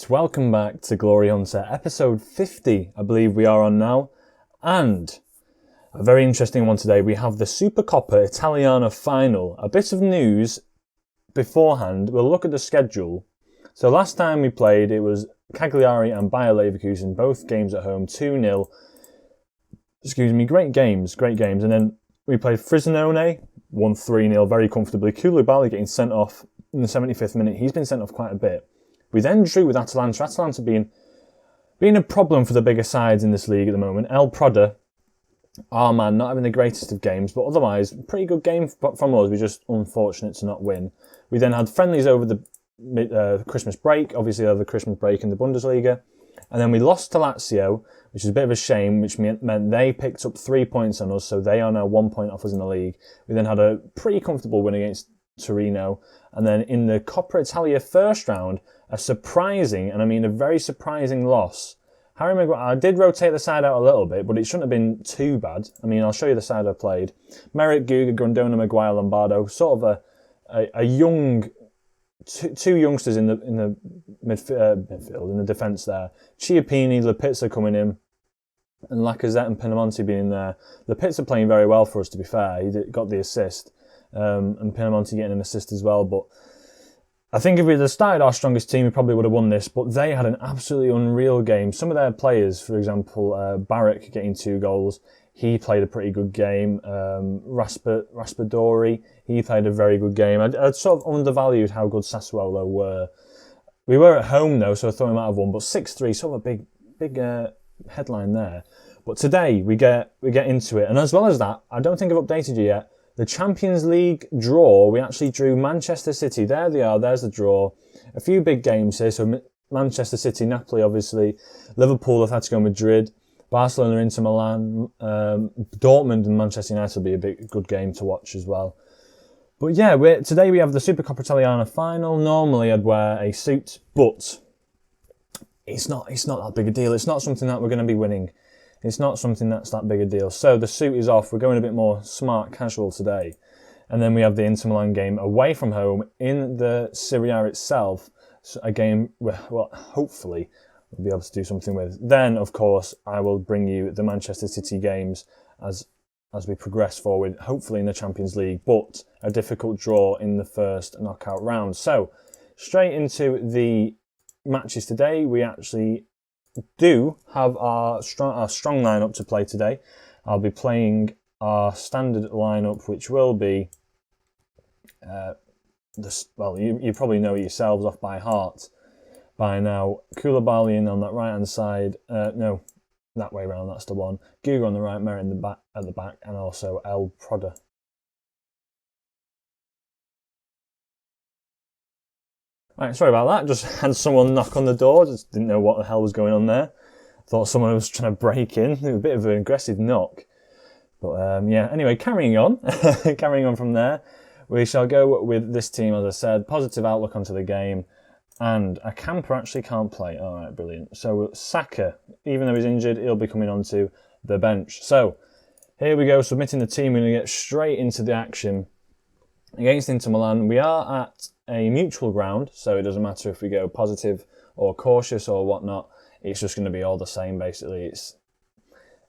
Right, welcome back to Glory Hunter, episode 50, I believe we are on now, and a very interesting one today. We have the Supercoppa Italiana final. A bit of news beforehand, we'll look at the schedule. So last time we played, it was Cagliari and Bayer Leverkusen, both games at home, 2-0. Great games. And then we played Frosinone, won 3-0 very comfortably. Koulibaly getting sent off in the 75th minute. He's been sent off quite a bit. We then drew with Atalanta. Atalanta being a problem for the bigger sides in this league at the moment. El Proda, our man, not having the greatest of games, but otherwise, pretty good game from us. We're just unfortunate to not win. We then had friendlies over the Christmas break, obviously over the Christmas break in the Bundesliga. And then we lost to Lazio, which is a bit of a shame, which meant they picked up 3 points on us, so they are now 1 point off us in the league. We then had a pretty comfortable win against Torino. And then in the Coppa Italia first round, a surprising, and I mean a very surprising loss. Harry Maguire, I did rotate the side out a little bit, but it shouldn't have been too bad. I mean, I'll show you the side I played. Merritt, Guga, Grondona, Maguire, Lombardo, sort of a young, two youngsters in the midfield, in the defence there. Chiappini, Lapizza coming in, and Lacazette and Pinamonti being there. Lapizza playing very well for us, to be fair. He got the assist, and Pinamonti getting an assist as well, but I think if we'd have started our strongest team, we probably would have won this, but they had an absolutely unreal game. Some of their players, for example, Barrick getting 2 goals, he played a pretty good game. Raspadori, he played a very good game. I'd sort of undervalued how good Sassuolo were. We were at home though, so I thought we might have won, but 6-3, sort of a big headline there. But today we get into it, and as well as that, I don't think I've updated you yet. The Champions League draw, we actually drew Manchester City. There they are, there's the draw. A few big games here. So Manchester City, Napoli, obviously. Liverpool, Atletico Madrid. Barcelona, Inter Milan. Dortmund and Manchester United will be a good game to watch as well. But yeah, today we have the Supercoppa Italiana final. Normally I'd wear a suit, but it's not that big a deal. It's not something that we're going to be winning. It's not something that's that big a deal. So the suit is off. We're going a bit more smart casual today. And then we have the Inter Milan game away from home in the Serie A itself. So a game where, well, hopefully we'll be able to do something with. Then, of course, I will bring you the Manchester City games as we progress forward, hopefully in the Champions League, but a difficult draw in the first knockout round. So straight into the matches today. We actually do have our strong lineup to play today. I'll be playing our standard lineup, which will be you probably know it yourselves off by heart by now. Koulibaly in on that right hand side. No, that way around. That's the one. Guga on the right, Merritt at the back, and also El Proda. Right, sorry about that. Just had someone knock on the door. Just didn't know what the hell was going on there. Thought someone was trying to break in. It was a bit of an aggressive knock. But yeah, anyway, carrying on. Carrying on from there. We shall go with this team, as I said. Positive outlook onto the game. And a camper actually can't play. All right, brilliant. So Saka, even though he's injured, he'll be coming onto the bench. So here we go, submitting the team. We're going to get straight into the action. Against Inter Milan, we are at a neutral ground, so it doesn't matter if we go positive or cautious or whatnot. It's just going to be all the same, basically.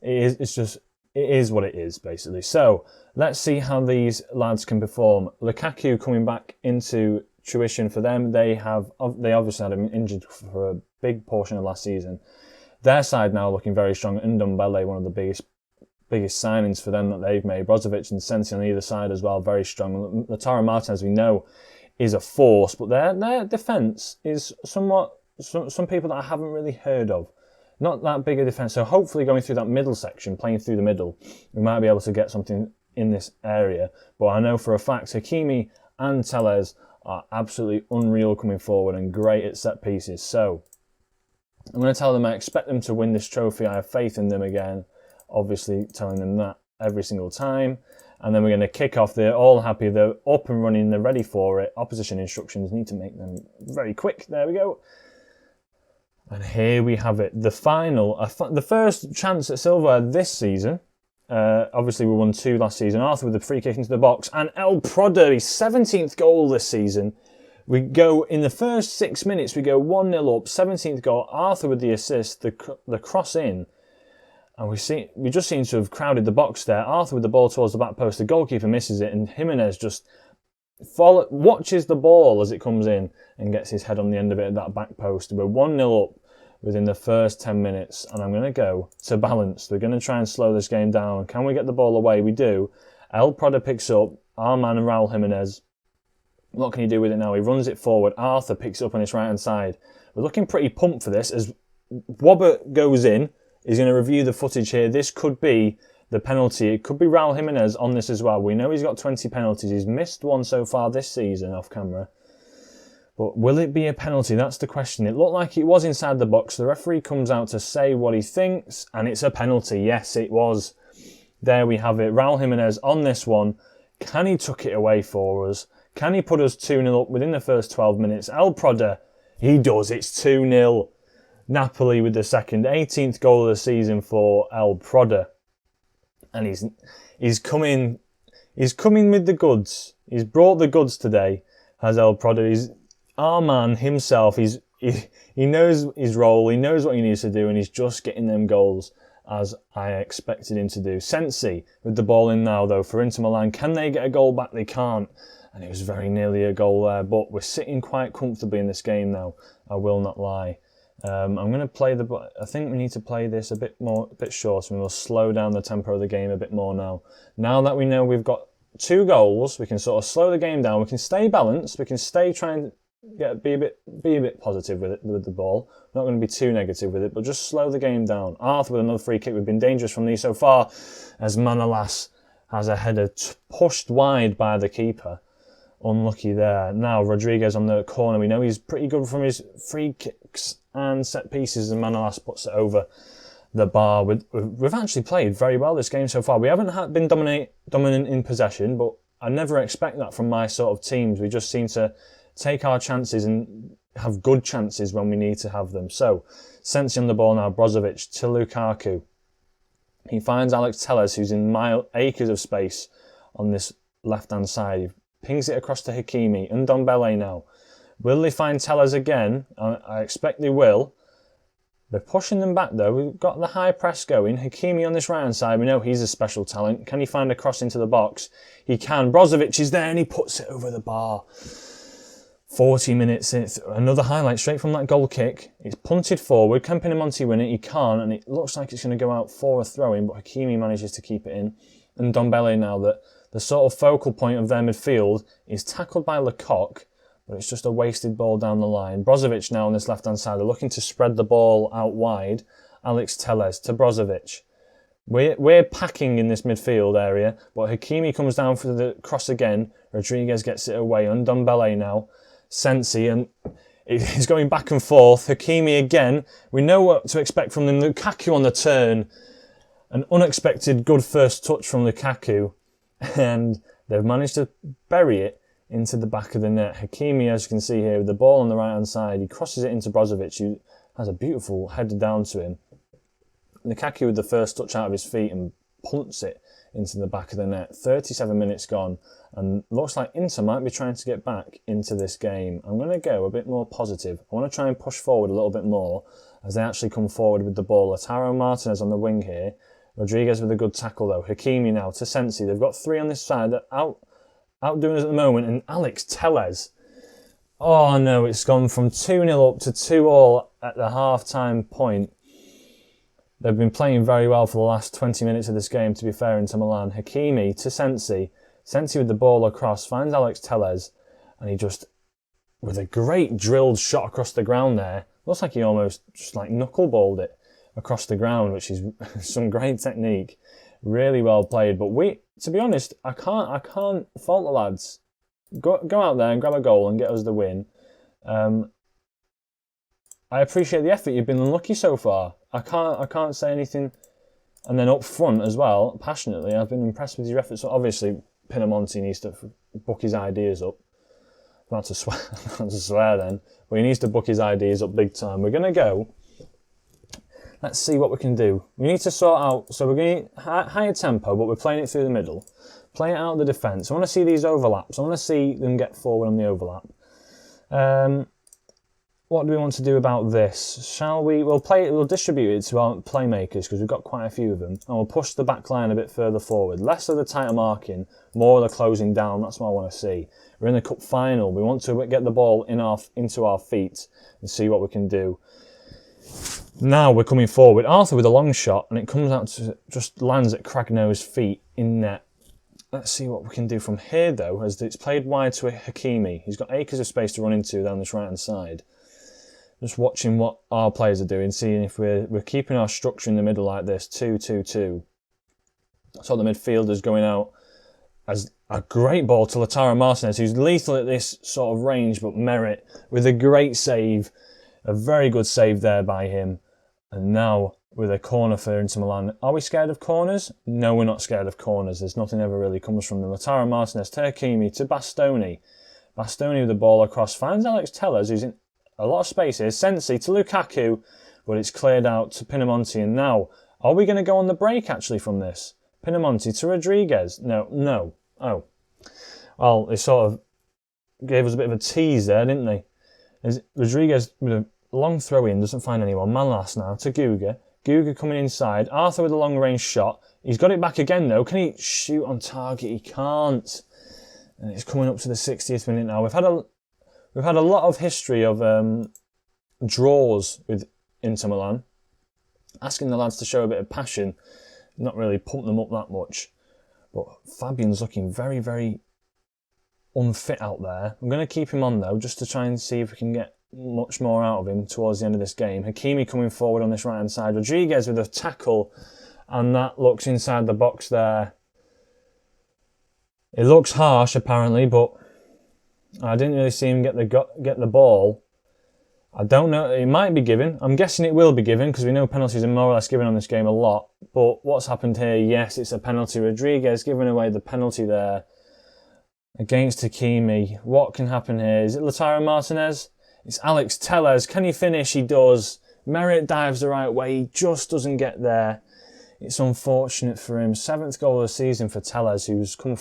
It is what it is, basically. So let's see how these lads can perform. Lukaku coming back into tuition for them. They obviously had him injured for a big portion of last season. Their side now looking very strong. Ndombele, one of the biggest signings for them that they've made. Brozovic and Sensi on either side as well, very strong. Lautaro Martinez, we know, is a force, but their defence is somewhat some people that I haven't really heard of. Not that big a defence, so hopefully going through that middle section, playing through the middle, we might be able to get something in this area. But I know for a fact Hakimi and Tellez are absolutely unreal coming forward and great at set pieces. So I'm going to tell them I expect them to win this trophy. I have faith in them again. Obviously telling them that every single time. And then we're going to kick off. They're all happy. They're up and running. They're ready for it. Opposition instructions need to make them very quick. There we go. And here we have it. The final. The first chance at silverware this season. Obviously, we won 2 last season. Arthur with the free kick into the box. And El Proda, his 17th goal this season. We go, in the first 6 minutes, we go 1-0 up, 17th goal, Arthur with the assist, the cross in. And we just seem to have crowded the box there. Arthur with the ball towards the back post, the goalkeeper misses it, and Haymanager just watches the ball as it comes in and gets his head on the end of it at that back post. We're 1-0 up within the first 10 minutes, and I'm going to go to balance. We're going to try and slow this game down. Can we get the ball away? We do. El Prada picks up, our man Raul Haymanager. What can he do with it now? He runs it forward. Arthur picks it up on his right-hand side. We're looking pretty pumped for this as Wobbert goes in. He's going to review the footage here. This could be the penalty. It could be Raul Haymanager on this as well. We know he's got 20 penalties. He's missed one so far this season off camera. But will it be a penalty? That's the question. It looked like it was inside the box. The referee comes out to say what he thinks, and it's a penalty. Yes, it was. There we have it. Raul Haymanager on this one. Can he tuck it away for us? Can he put us 2-0 up within the first 12 minutes? El Prada, he does. It's 2-0. Napoli with the second, 18th goal of the season for El Prada. And he's coming with the goods. He's brought the goods today, has El Prada. He's our man himself. He knows his role. He knows what he needs to do, and he's just getting them goals as I expected him to do. Sensi with the ball in now, though, for Inter Milan. Can they get a goal back? They can't. And it was very nearly a goal there, but we're sitting quite comfortably in this game now. I will not lie. I'm going to play I think we need to play this a bit shorter, and we'll slow down the tempo of the game a bit more now. Now that we know we've got 2 goals, we can sort of slow the game down. We can stay balanced. We can stay trying to be a bit positive with the ball. Not going to be too negative with it, but just slow the game down. Arthur with another free kick. We've been dangerous from these so far, as Manolas has a header pushed wide by the keeper. Unlucky there. Now Rodriguez on the corner. We know he's pretty good from his free kicks and set pieces, and Manolas puts it over the bar. We've actually played very well this game so far. We haven't been dominant in possession, but I never expect that from my sort of teams. We just seem to take our chances and have good chances when we need to have them. So, Sensi on the ball now. Brozovic to Lukaku. He finds Alex Telles, who's in acres of space on this left-hand side. He pings it across to Hakimi. Ndombele now. Will they find Telles again? I expect they will. They're pushing them back though. We've got the high press going. Hakimi on this right hand side. We know he's a special talent. Can he find a cross into the box? He can. Brozovic is there and he puts it over the bar. 40 minutes in. Another highlight straight from that goal kick. It's punted forward. Can Pinamonti win it? He can't, and it looks like it's going to go out for a throw-in, but Hakimi manages to keep it in. And Ndombele now, that the sort of focal point of their midfield, is tackled by Lecoq, but it's just a wasted ball down the line. Brozovic now on this left-hand side. They're looking to spread the ball out wide. Alex Telles to Brozovic. We're packing in this midfield area, but Hakimi comes down for the cross again. Rodriguez gets it away. Ndombele now. Sensi, and he's going back and forth. Hakimi again. We know what to expect from them. Lukaku on the turn. An unexpected good first touch from Lukaku. And they've managed to bury it into the back of the net. Hakimi, as you can see here, with the ball on the right-hand side, he crosses it into Brozovic, who has a beautiful header down to him. Lukaku with the first touch out of his feet and punts it into the back of the net. 37 minutes gone, and looks like Inter might be trying to get back into this game. I'm going to go a bit more positive. I want to try and push forward a little bit more as they actually come forward with the ball. Lautaro Martinez on the wing here. Rodriguez with a good tackle though. Hakimi now to Sensi. They've got 3 on this side that outdoing us at the moment, and Alex Telles. Oh no, it's gone from 2-0 up to 2-2 at the half-time point. They've been playing very well for the last 20 minutes of this game, to be fair, Inter Milan. Hakimi to Sensi. Sensi with the ball across, finds Alex Telles, and he just, with a great drilled shot across the ground there, looks like he almost just like knuckleballed it across the ground, which is some great technique. Really well played. But to be honest, I can't fault the lads. Go out there and grab a goal and get us the win. I appreciate the effort. You've been unlucky so far. I can't say anything. And then up front as well, passionately, I've been impressed with your efforts. So obviously, Pinamonti needs to book his ideas up. Not to swear then, but he needs to book his ideas up big time. We're going to go. Let's see what we can do. We need to sort out, so we're going to higher tempo, but we're playing it through the middle. Play it out of the defence. I want to see these overlaps. I want to see them get forward on the overlap. What do we want to do about this? Shall we? We'll distribute it to our playmakers because we've got quite a few of them, and we'll push the back line a bit further forward. Less of the tighter marking, more of the closing down. That's what I want to see. We're in the cup final. We want to get the ball into our feet and see what we can do. Now we're coming forward. Arthur with a long shot, and it comes out to just lands at Cragno's feet in net. Let's see what we can do from here, though, as it's played wide to Hakimi. He's got acres of space to run into down this right-hand side. Just watching what our players are doing, seeing if we're keeping our structure in the middle like this, 2-2-2. So the midfielder's going out as a great ball to Lautaro Martinez, who's lethal at this sort of range, but Merritt with a great save. A very good save there by him. And now with a corner for Inter Milan. Are we scared of corners? No, we're not scared of corners. There's nothing ever really comes from them. Lautaro Martinez to Hakimi to Bastoni. Bastoni with the ball across. Finds Alex Tellez, who's in a lot of space here. Sensi to Lukaku, but it's cleared out to Pinamonti. And now, are we going to go on the break actually from this? Pinamonti to Rodriguez. No. Oh. Well, they sort of gave us a bit of a tease there, didn't they? As Rodriguez with a long throw in, doesn't find anyone. Manlas now to Guga. Guga coming inside. Arthur with a long range shot. He's got it back again though. Can he shoot on target? He can't. And it's coming up to the 60th minute now. We've had a lot of history of draws with Inter Milan. Asking the lads to show a bit of passion. Not really pump them up that much. But Fabian's looking very, very unfit out there. I'm going to keep him on though, just to try and see if we can get much more out of him towards the end of this game. Hakimi coming forward on this right hand side. Rodriguez with a tackle, and that looks inside the box there. It looks harsh apparently, but I didn't really see him get the ball. I don't know, it might be given. I'm guessing it will be given because we know penalties are more or less given on this game a lot. But what's happened here? Yes, it's a penalty. Rodriguez giving away the penalty there against Hakimi. What can happen here? Is it Lautaro Martinez? It's Alex Tellez. Can he finish? He does. Merritt dives the right way. He just doesn't get there. It's unfortunate for him. 7th goal of the season for Tellez, who's come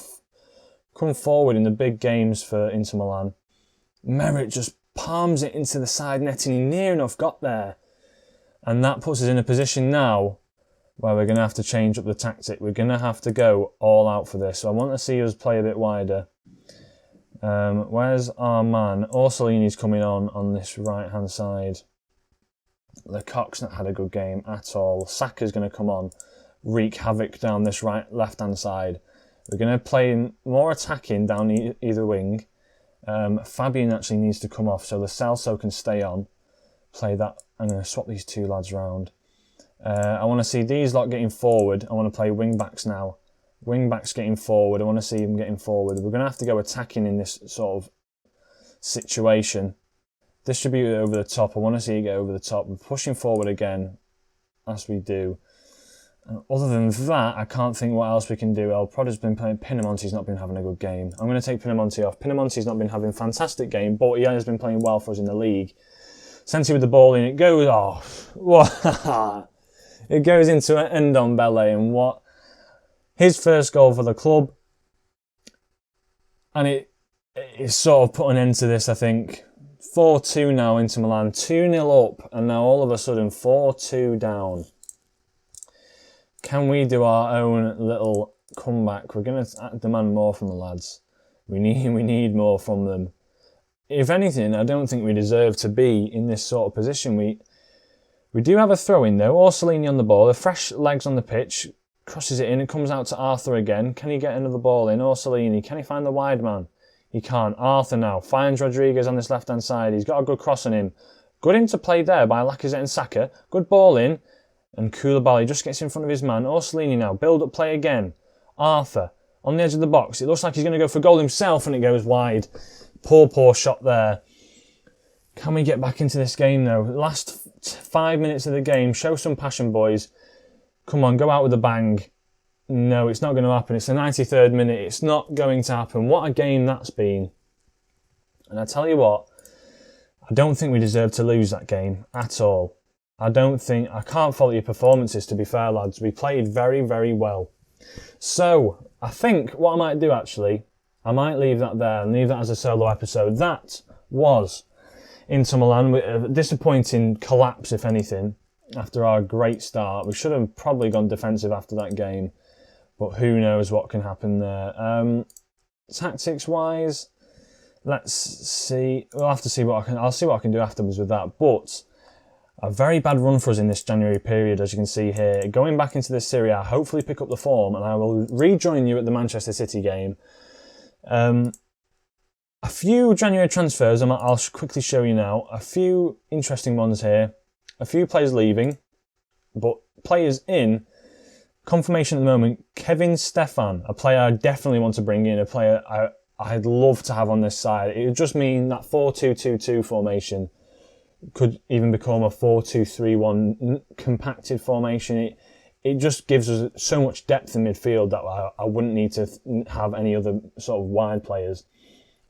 forward in the big games for Inter Milan. Merritt just palms it into the side netting. He near enough got there. And that puts us in a position now where we're going to have to change up the tactic. We're going to have to go all out for this. So I want to see us play a bit wider. Where's our man? Orsolini's coming on this right-hand side. Lecoq's not had a good game at all. Saka's going to come on, wreak havoc down this left-hand side. We're going to play more attacking down either wing. Fabian actually needs to come off so the Celso can stay on. Play that. I'm going to swap these two lads round. I want to see these lot getting forward. I want to play wing-backs now. Wing-backs getting forward. I want to see him getting forward. We're going to have to go attacking in this sort of situation. Distribute it over the top. I want to see it get over the top. We're pushing forward again, as we do. Other than that, I can't think what else we can do. El Proda's been playing. Pinamonti's not been having a good game. I'm going to take Pinamonti off. Pinamonti's not been having a fantastic game, but he has been playing well for us in the league. Sensi with the ball in. It goes off. What? It goes into an Ndombele, and what? His first goal for the club. And it's sort of put an end to this, I think. 4-2 now into Milan. 2-0 up, and now all of a sudden 4-2 down. Can we do our own little comeback? We're going to demand more from the lads. We need more from them. If anything, I don't think we deserve to be in this sort of position. We do have a throw-in though. Orsolini on the ball. The fresh legs on the pitch. Crosses it in. It comes out to Arthur again. Can he get another ball in? Orsolini. Can he find the wide man? He can't. Arthur now finds Rodriguez on this left-hand side. He's got a good cross on him. Good interplay there by Lacazette and Saka. Good ball in. And Koulibaly just gets in front of his man. Orsolini now. Build-up play again. Arthur on the edge of the box. It looks like he's going to go for goal himself and it goes wide. Poor shot there. Can we get back into this game though? Last 5 minutes of the game. Show some passion, boys. Come on, go out with a bang. No, it's not going to happen. It's the 93rd minute. It's not going to happen. What a game that's been. And I tell you what, I don't think we deserve to lose that game at all. I can't fault your performances, to be fair, lads. We played very, very well. So, I think what I might do actually, I might leave that there and leave that as a solo episode. That was Inter Milan, with a disappointing collapse, if anything, after our great start. We should have probably gone defensive after that game, but who knows what can happen there. Tactics-wise, let's see. We'll have to see I'll see what I can do afterwards with that. But a very bad run for us in this January period, as you can see here. Going back into this Serie A, hopefully pick up the form, and I will rejoin you at the Manchester City game. A few January transfers, I'll quickly show you now. A few interesting ones here. A few players leaving, but players in. Confirmation at the moment, Kevin Stefan, a player I definitely want to bring in, a player I'd love to have on this side. It would just mean that 4-2-2-2 formation could even become a 4-2-3-1 compacted formation. It just gives us so much depth in midfield that I wouldn't need to have any other sort of wide players.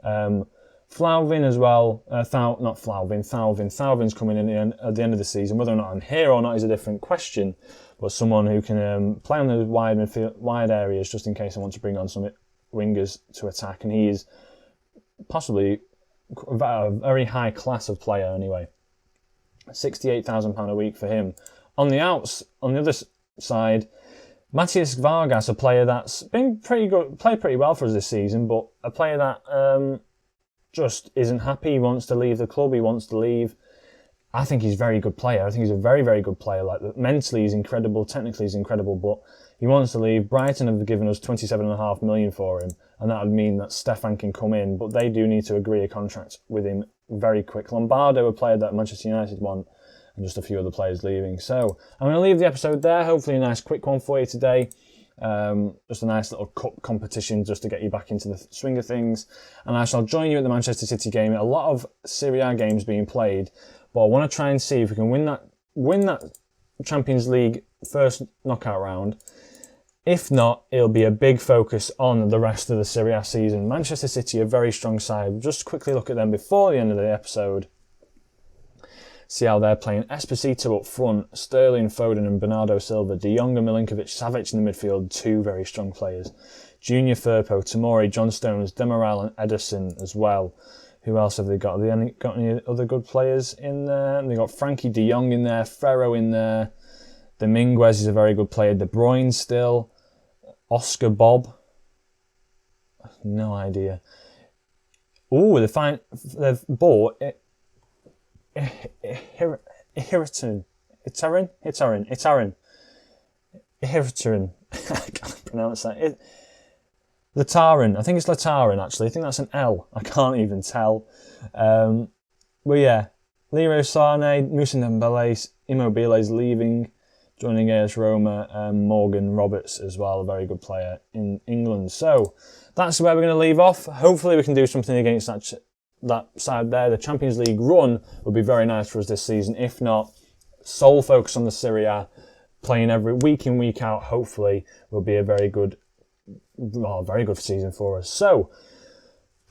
Flauvin as well, Thalvin's coming in at the end of the season. Whether or not I'm here or not is a different question, but someone who can play on the wide areas just in case I want to bring on some wingers to attack, and he is possibly a very high class of player anyway. £68,000 a week for him. On the other side, Matthias Vargas, a player that's been pretty good, played pretty well for us this season, but a player that just isn't happy. He wants to leave the club. He wants to leave. I think he's a very good player. I think he's a very, very good player. Like, mentally, he's incredible. Technically, he's incredible. But he wants to leave. Brighton have given us £27.5 million for him, and that would mean that Stefan can come in. But they do need to agree a contract with him very quick. Lombardo, a player that Manchester United want, and just a few other players leaving. So I'm going to leave the episode there. Hopefully, a nice quick one for you today. Just a nice little cup competition just to get you back into the swing of things. And I shall join you at the Manchester City game. A lot of Serie A games being played, but I want to try and see if we can win that Champions League first knockout round. If not, it'll be a big focus on the rest of the Serie A season. Manchester City, a very strong side. Just quickly look at them before the end of the episode. See how they're playing. Esposito up front, Sterling, Foden and Bernardo Silva, De Jong and Milinkovic, Savic in the midfield, two very strong players. Junior Firpo, Tomori, John Stones, Demiral and Ederson as well. Who else have they got? Have they got any other good players in there? They've got Frankie De Jong in there, Ferro in there, Dominguez is a very good player, De Bruyne still, Oscar Bob, no idea. Oh, they've bought it. Hitarin. I can't pronounce that. Latarin. I think it's Latarin, actually. I think that's an L. I can't even tell. But yeah, Leroy Sané, Moussa Dembele, Immobile's leaving, joining AS Roma, and Morgan Roberts as well, a very good player in England. So that's where we're going to leave off. Hopefully we can do something against that side there. The Champions League run will be very nice for us this season. If not, sole focus on the Serie A, playing every week in, week out, hopefully will be a very good season for us. So,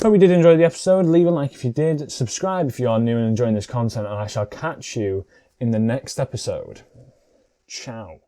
hope you did enjoy the episode. Leave a like if you did. Subscribe if you are new and enjoying this content, and I shall catch you in the next episode. Ciao.